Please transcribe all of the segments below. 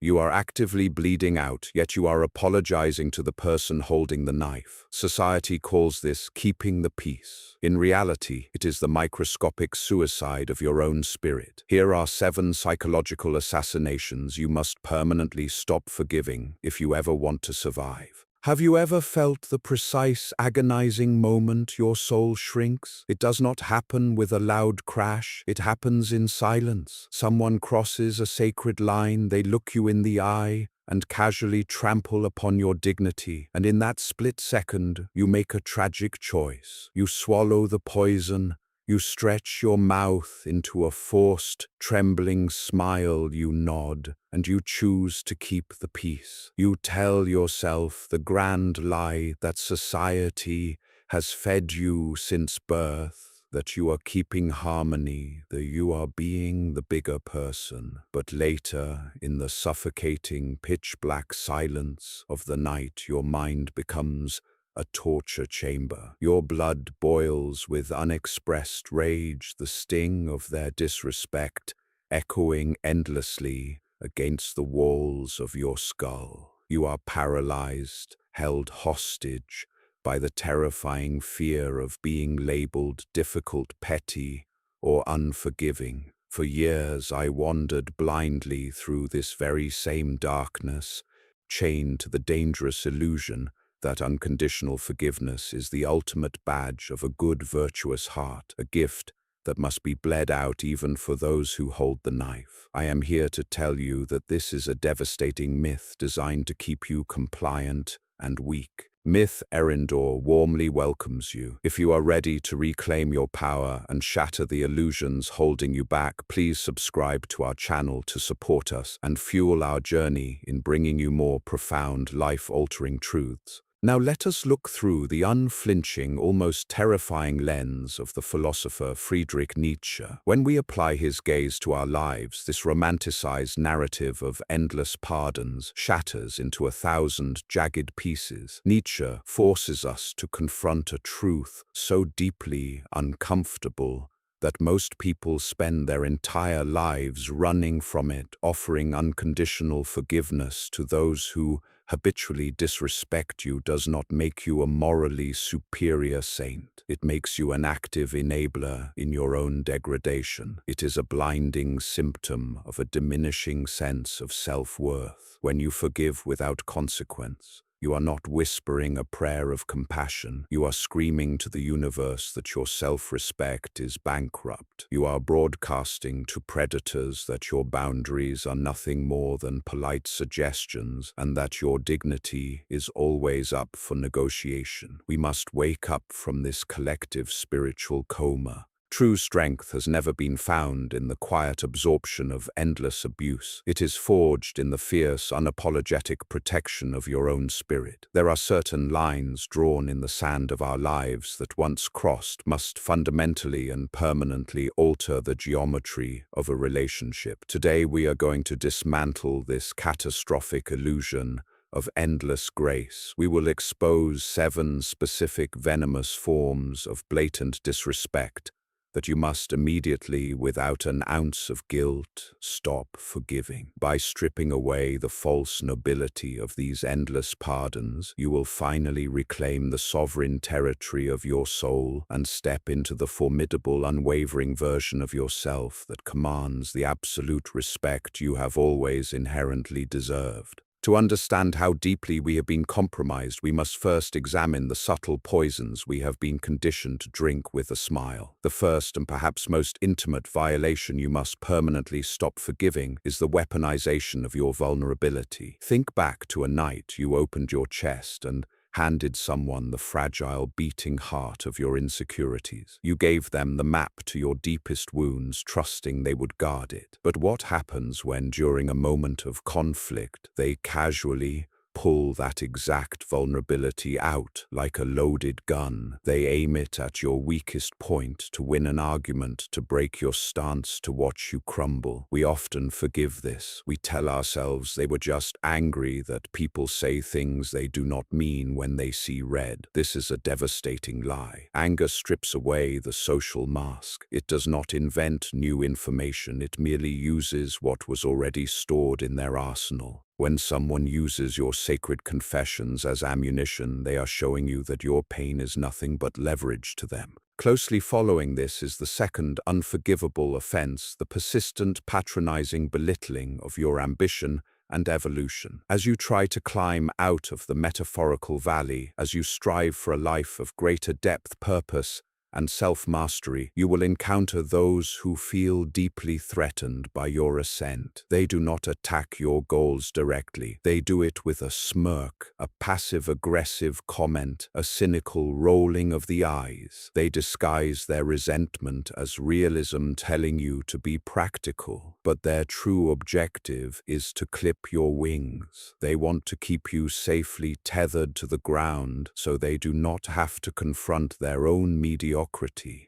You are actively bleeding out, yet you are apologizing to the person holding the knife. Society calls this keeping the peace. In reality, it is the microscopic suicide of your own spirit. Here are 7 psychological assassinations you must permanently stop forgiving if you ever want to survive. Have you ever felt the precise, agonizing moment your soul shrinks? It does not happen with a loud crash. It happens in silence. Someone crosses a sacred line, they look you in the eye, and casually trample upon your dignity. And in that split second, you make a tragic choice. You swallow the poison. You stretch your mouth into a forced, trembling smile, you nod, and you choose to keep the peace. You tell yourself the grand lie that society has fed you since birth, that you are keeping harmony, that you are being the bigger person. But later, in the suffocating, pitch-black silence of the night, your mind becomes a torture chamber. Your blood boils with unexpressed rage, the sting of their disrespect echoing endlessly against the walls of your skull. You are paralyzed, held hostage by the terrifying fear of being labeled difficult, petty, or unforgiving. For years I wandered blindly through this very same darkness, chained to the dangerous illusion that unconditional forgiveness is the ultimate badge of a good, virtuous heart, a gift that must be bled out even for those who hold the knife. I am here to tell you that this is a devastating myth designed to keep you compliant and weak. Myth Eryndor warmly welcomes you. If you are ready to reclaim your power and shatter the illusions holding you back, please subscribe to our channel to support us and fuel our journey in bringing you more profound, life-altering truths. Now let us look through the unflinching, almost terrifying lens of the philosopher Friedrich Nietzsche. When we apply his gaze to our lives, this romanticized narrative of endless pardons shatters into 1,000 jagged pieces. Nietzsche forces us to confront a truth so deeply uncomfortable that most people spend their entire lives running from it, offering unconditional forgiveness to those who habitually disrespect you does not make you a morally superior saint. It makes you an active enabler in your own degradation. It is a blinding symptom of a diminishing sense of self-worth. When you forgive without consequence, you are not whispering a prayer of compassion. You are screaming to the universe that your self-respect is bankrupt. You are broadcasting to predators that your boundaries are nothing more than polite suggestions and that your dignity is always up for negotiation. We must wake up from this collective spiritual coma. True strength has never been found in the quiet absorption of endless abuse. It is forged in the fierce, unapologetic protection of your own spirit. There are certain lines drawn in the sand of our lives that, once crossed, must fundamentally and permanently alter the geometry of a relationship. Today we are going to dismantle this catastrophic illusion of endless grace. We will expose 7 specific venomous forms of blatant disrespect that you must immediately, without an ounce of guilt, stop forgiving. By stripping away the false nobility of these endless pardons, you will finally reclaim the sovereign territory of your soul and step into the formidable, unwavering version of yourself that commands the absolute respect you have always inherently deserved. To understand how deeply we have been compromised, we must first examine the subtle poisons we have been conditioned to drink with a smile. The first and perhaps most intimate violation you must permanently stop forgiving is the weaponization of your vulnerability. Think back to a night you opened your chest and handed someone the fragile, beating heart of your insecurities. You gave them the map to your deepest wounds, trusting they would guard it. But what happens when, during a moment of conflict, they casually pull that exact vulnerability out like a loaded gun. They aim it at your weakest point to win an argument, to break your stance, to watch you crumble. We often forgive this. We tell ourselves they were just angry, that people say things they do not mean when they see red. This is a devastating lie. Anger strips away the social mask. It does not invent new information. It merely uses what was already stored in their arsenal. When someone uses your sacred confessions as ammunition, they are showing you that your pain is nothing but leverage to them. Closely following this is the second unforgivable offense, the persistent, patronizing belittling of your ambition and evolution. As you try to climb out of the metaphorical valley, as you strive for a life of greater depth, purpose, and self-mastery, you will encounter those who feel deeply threatened by your ascent. They do not attack your goals directly. They do it with a smirk, a passive-aggressive comment, a cynical rolling of the eyes. They disguise their resentment as realism, telling you to be practical. But their true objective is to clip your wings. They want to keep you safely tethered to the ground so they do not have to confront their own mediocrity.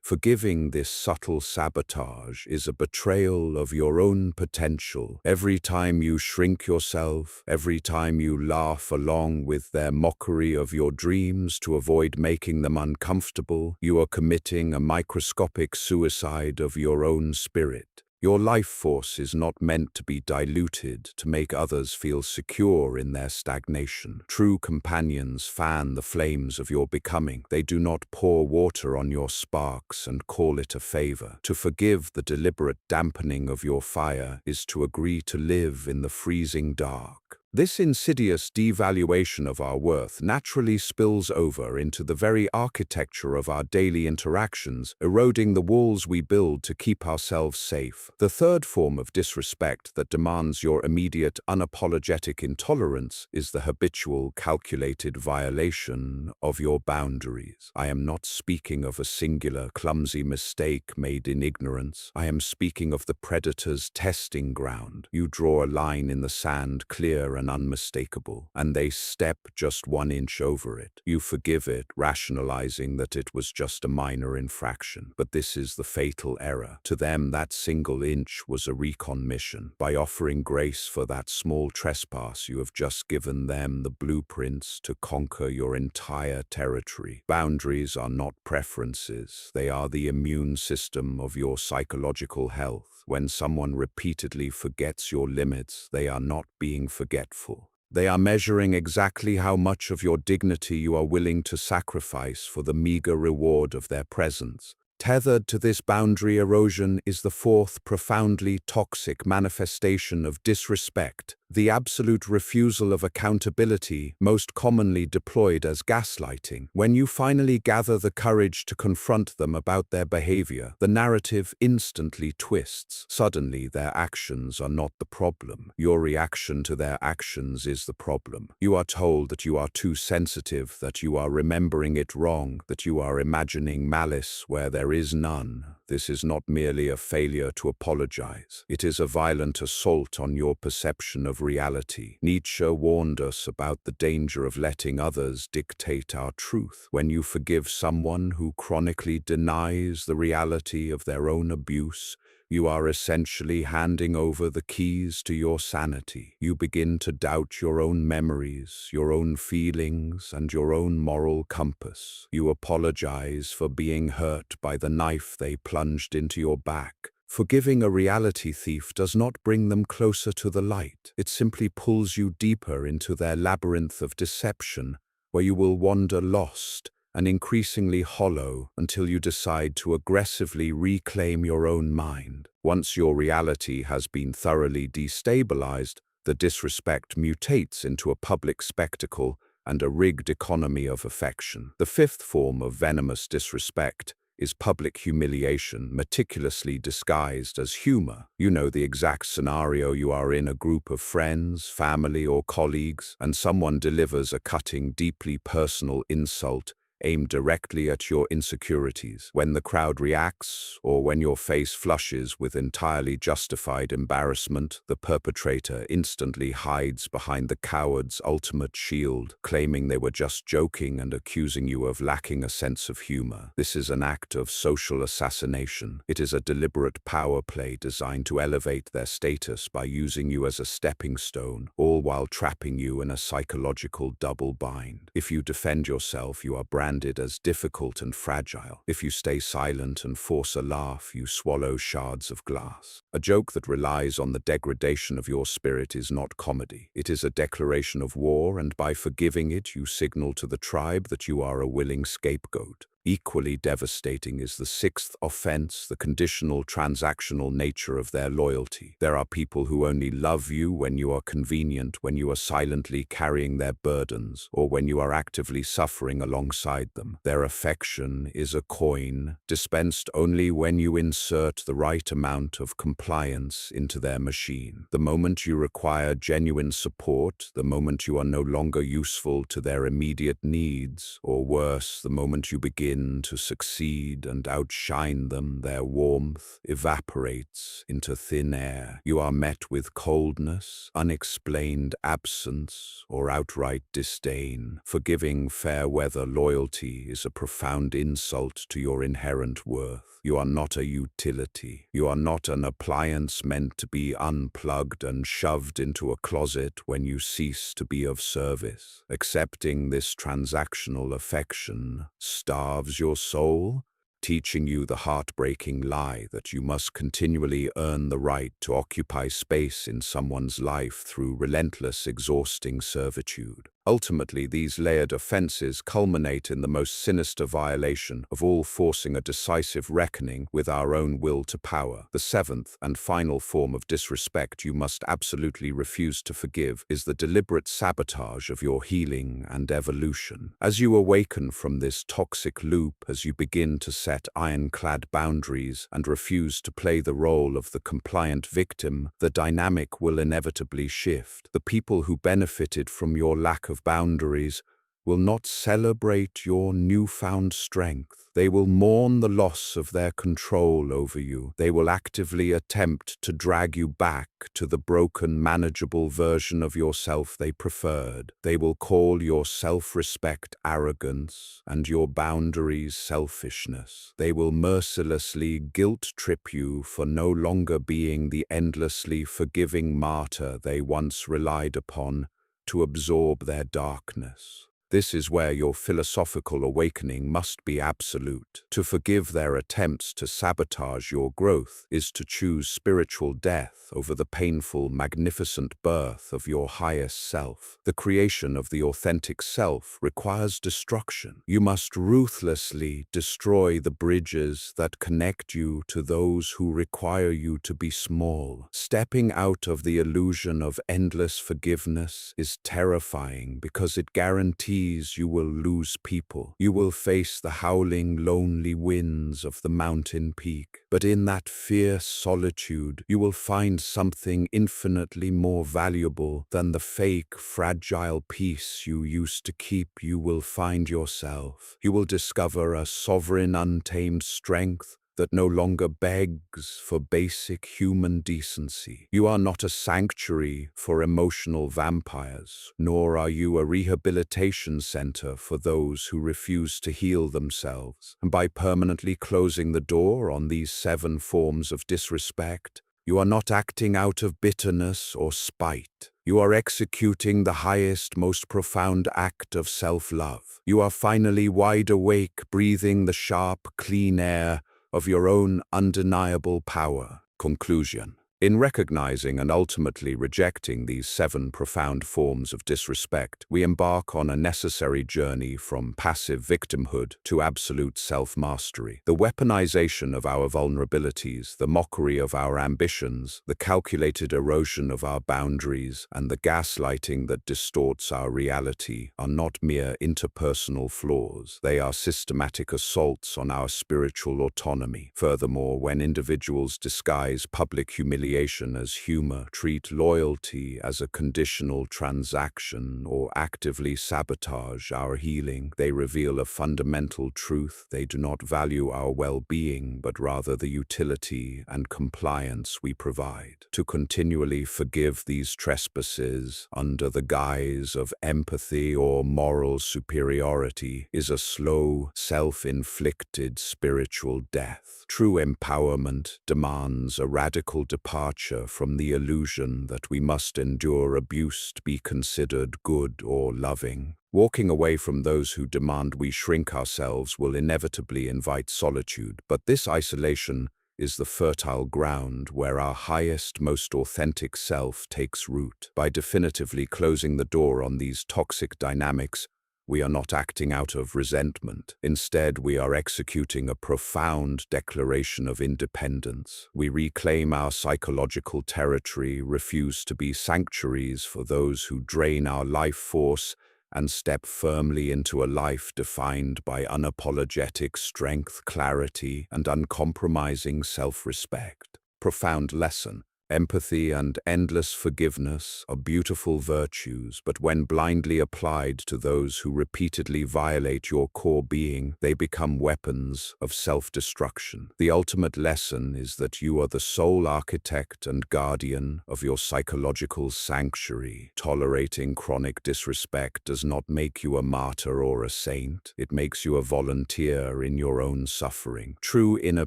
Forgiving this subtle sabotage is a betrayal of your own potential. Every time you shrink yourself, every time you laugh along with their mockery of your dreams to avoid making them uncomfortable, you are committing a microscopic suicide of your own spirit. Your life force is not meant to be diluted to make others feel secure in their stagnation. True companions fan the flames of your becoming. They do not pour water on your sparks and call it a favor. To forgive the deliberate dampening of your fire is to agree to live in the freezing dark. This insidious devaluation of our worth naturally spills over into the very architecture of our daily interactions, eroding the walls we build to keep ourselves safe. The third form of disrespect that demands your immediate, unapologetic intolerance is the habitual, calculated violation of your boundaries. I am not speaking of a singular, clumsy mistake made in ignorance. I am speaking of the predator's testing ground. You draw a line in the sand, clear and unmistakable, and they step just 1 inch over it. You forgive it, rationalizing that it was just a minor infraction. But this is the fatal error. To them, that single inch was a recon mission. By offering grace for that small trespass, you have just given them the blueprints to conquer your entire territory. Boundaries are not preferences. They are the immune system of your psychological health. When someone repeatedly forgets your limits, they are not being forgetful. They are measuring exactly how much of your dignity you are willing to sacrifice for the meager reward of their presence. Tethered to this boundary erosion is the fourth profoundly toxic manifestation of disrespect, the absolute refusal of accountability, most commonly deployed as gaslighting. When you finally gather the courage to confront them about their behavior, the narrative instantly twists. Suddenly, their actions are not the problem. Your reaction to their actions is the problem. You are told that you are too sensitive, that you are remembering it wrong, that you are imagining malice where there is none. This is not merely a failure to apologize. It is a violent assault on your perception of reality. Nietzsche warned us about the danger of letting others dictate our truth. When you forgive someone who chronically denies the reality of their own abuse, you are essentially handing over the keys to your sanity. You begin to doubt your own memories, your own feelings, and your own moral compass. You apologize for being hurt by the knife they plunged into your back. Forgiving a reality thief does not bring them closer to the light. It simply pulls you deeper into their labyrinth of deception, where you will wander lost and increasingly hollow until you decide to aggressively reclaim your own mind. Once your reality has been thoroughly destabilized, the disrespect mutates into a public spectacle and a rigged economy of affection. The fifth form of venomous disrespect is public humiliation, meticulously disguised as humor. You know the exact scenario. You are in a group of friends, family, or colleagues, and someone delivers a cutting, deeply personal insult aimed directly at your insecurities. When the crowd reacts, or when your face flushes with entirely justified embarrassment, the perpetrator instantly hides behind the coward's ultimate shield, claiming they were just joking and accusing you of lacking a sense of humor. This is an act of social assassination. It is a deliberate power play designed to elevate their status by using you as a stepping stone, all while trapping you in a psychological double bind. If you defend yourself, you are branded as difficult and fragile. If you stay silent and force a laugh, you swallow shards of glass. A joke that relies on the degradation of your spirit is not comedy. It is a declaration of war, and by forgiving it, you signal to the tribe that you are a willing scapegoat. Equally devastating is the sixth offense, the conditional, transactional nature of their loyalty. There are people who only love you when you are convenient, when you are silently carrying their burdens, or when you are actively suffering alongside them. Their affection is a coin, dispensed only when you insert the right amount of compliance into their machine. The moment you require genuine support, the moment you are no longer useful to their immediate needs, or worse, the moment you begin to succeed and outshine them, their warmth evaporates into thin air. You are met with coldness, unexplained absence, or outright disdain. Forgiving fair-weather loyalty is a profound insult to your inherent worth. You are not a utility. You are not an appliance meant to be unplugged and shoved into a closet when you cease to be of service. Accepting this transactional affection starves your soul, teaching you the heartbreaking lie that you must continually earn the right to occupy space in someone's life through relentless, exhausting servitude. Ultimately, these layered offenses culminate in the most sinister violation of all, forcing a decisive reckoning with our own will to power. The seventh and final form of disrespect you must absolutely refuse to forgive is the deliberate sabotage of your healing and evolution. As you awaken from this toxic loop, as you begin to set ironclad boundaries and refuse to play the role of the compliant victim, the dynamic will inevitably shift. The people who benefited from your lack of boundaries will not celebrate your newfound strength. They will mourn the loss of their control over you. They will actively attempt to drag you back to the broken, manageable version of yourself they preferred. They will call your self-respect arrogance and your boundaries selfishness. They will mercilessly guilt-trip you for no longer being the endlessly forgiving martyr they once relied upon to absorb their darkness. This is where your philosophical awakening must be absolute. To forgive their attempts to sabotage your growth is to choose spiritual death over the painful, magnificent birth of your highest self. The creation of the authentic self requires destruction. You must ruthlessly destroy the bridges that connect you to those who require you to be small. Stepping out of the illusion of endless forgiveness is terrifying because it guarantees you will lose people. You will face the howling, lonely winds of the mountain peak. But in that fierce solitude, you will find something infinitely more valuable than the fake, fragile peace you used to keep. You will find yourself. You will discover a sovereign, untamed strength that no longer begs for basic human decency. You are not a sanctuary for emotional vampires, nor are you a rehabilitation center for those who refuse to heal themselves. And by permanently closing the door on these 7 forms of disrespect, you are not acting out of bitterness or spite. You are executing the highest, most profound act of self-love. You are finally wide awake, breathing the sharp, clean air of your own undeniable power. Conclusion. In recognizing and ultimately rejecting these 7 profound forms of disrespect, we embark on a necessary journey from passive victimhood to absolute self-mastery. The weaponization of our vulnerabilities, the mockery of our ambitions, the calculated erosion of our boundaries, and the gaslighting that distorts our reality are not mere interpersonal flaws. They are systematic assaults on our spiritual autonomy. Furthermore, when individuals disguise public humiliation reconciliation as humor, treat loyalty as a conditional transaction, or actively sabotage our healing. They reveal a fundamental truth. They do not value our well-being, but rather the utility and compliance we provide. To continually forgive these trespasses under the guise of empathy or moral superiority is a slow, self-inflicted spiritual death. True empowerment demands a radical departure from the illusion that we must endure abuse to be considered good or loving. Walking away from those who demand we shrink ourselves will inevitably invite solitude, but this isolation is the fertile ground where our highest, most authentic self takes root. By definitively closing the door on these toxic dynamics, we are not acting out of resentment. Instead, we are executing a profound declaration of independence. We reclaim our psychological territory, refuse to be sanctuaries for those who drain our life force, and step firmly into a life defined by unapologetic strength, clarity, and uncompromising self-respect. Profound lesson. Empathy and endless forgiveness are beautiful virtues, but when blindly applied to those who repeatedly violate your core being, they become weapons of self-destruction. The ultimate lesson is that you are the sole architect and guardian of your psychological sanctuary. Tolerating chronic disrespect does not make you a martyr or a saint. It makes you a volunteer in your own suffering. True inner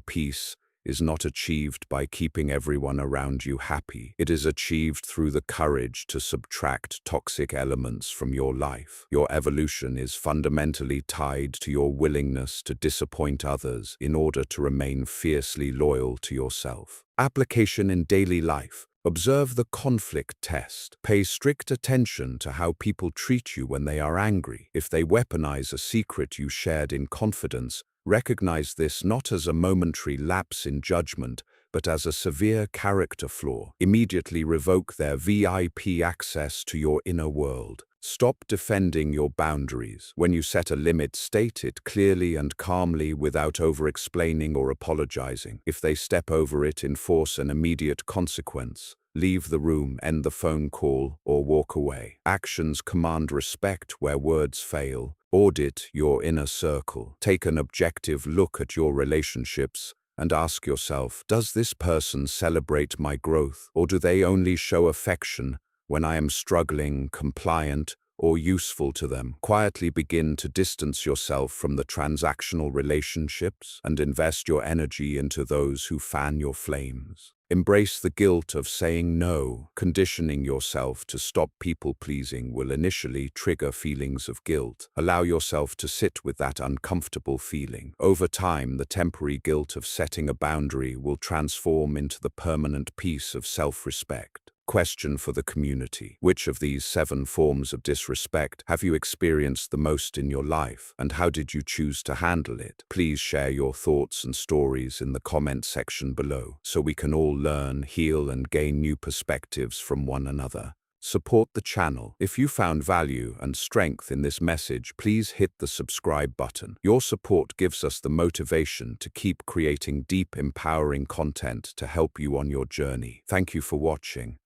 peace is not achieved by keeping everyone around you happy. It is achieved through the courage to subtract toxic elements from your life. Your evolution is fundamentally tied to your willingness to disappoint others in order to remain fiercely loyal to yourself. Application in daily life. Observe the conflict test. Pay strict attention to how people treat you when they are angry. If they weaponize a secret you shared in confidence, recognize this not as a momentary lapse in judgment, but as a severe character flaw. Immediately revoke their VIP access to your inner world. Stop defending your boundaries. When you set a limit, state it clearly and calmly without over-explaining or apologizing. If they step over it, enforce an immediate consequence. Leave the room, end the phone call, or walk away. Actions command respect where words fail. Audit your inner circle. Take an objective look at your relationships and ask yourself, does this person celebrate my growth, or do they only show affection when I am struggling, compliant, or useful to them? Quietly begin to distance yourself from the transactional relationships and invest your energy into those who fan your flames. Embrace the guilt of saying no. Conditioning yourself to stop people-pleasing will initially trigger feelings of guilt. Allow yourself to sit with that uncomfortable feeling. Over time, the temporary guilt of setting a boundary will transform into the permanent peace of self-respect. Question for the community. Which of these 7 forms of disrespect have you experienced the most in your life, and how did you choose to handle it? Please share your thoughts and stories in the comment section below, so we can all learn, heal, and gain new perspectives from one another. Support the channel. If you found value and strength in this message, please hit the subscribe button. Your support gives us the motivation to keep creating deep, empowering content to help you on your journey. Thank you for watching.